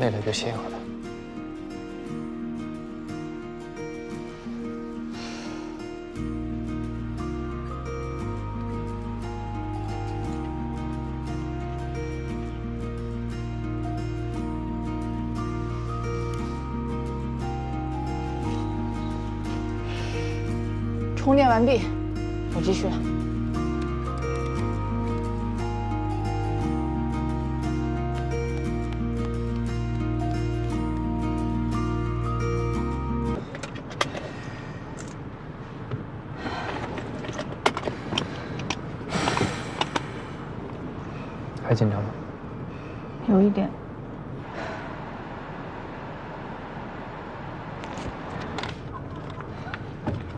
累了就歇会儿吧。充电完毕，我继续了。还紧张吗？有一点。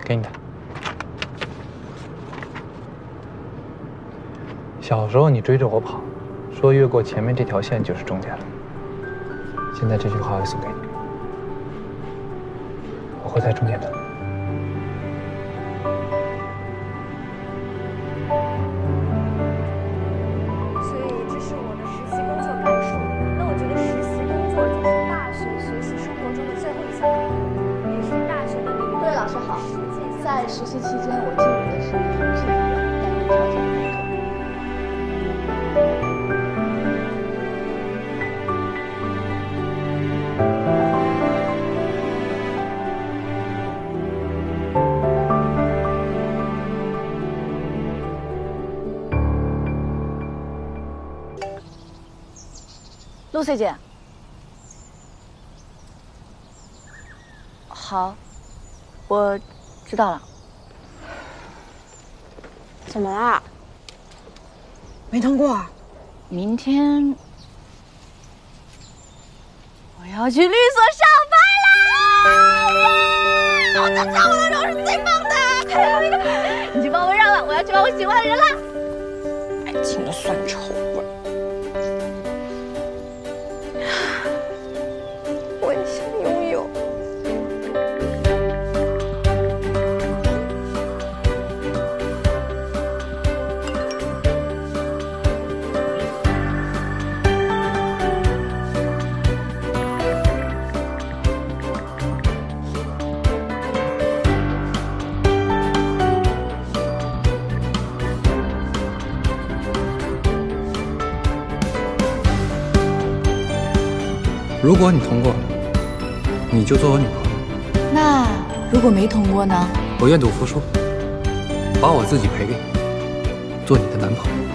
给你的。小时候你追着我跑，说越过前面这条线就是终点了。现在这句话我送给你，我会在终点等你。所以这是我的实习工作概述。那我觉得实习工作就是大学学习生活中的最后一小步，也是大学的领域。对，老师好。在实习期间，我进入的是同济医院担任调解工作。Lucy 姐，好，我知道了。怎么啦？没通过。明天我要去律所上班啦！我的上班都是最棒的。还有一个，你去帮我让了，我要去帮我喜欢的人啦。爱情的酸臭味。我也想拥有。如果你通过，你就做我女朋友；那如果没通过呢？我愿赌服输，把我自己赔给你，做你的男朋友。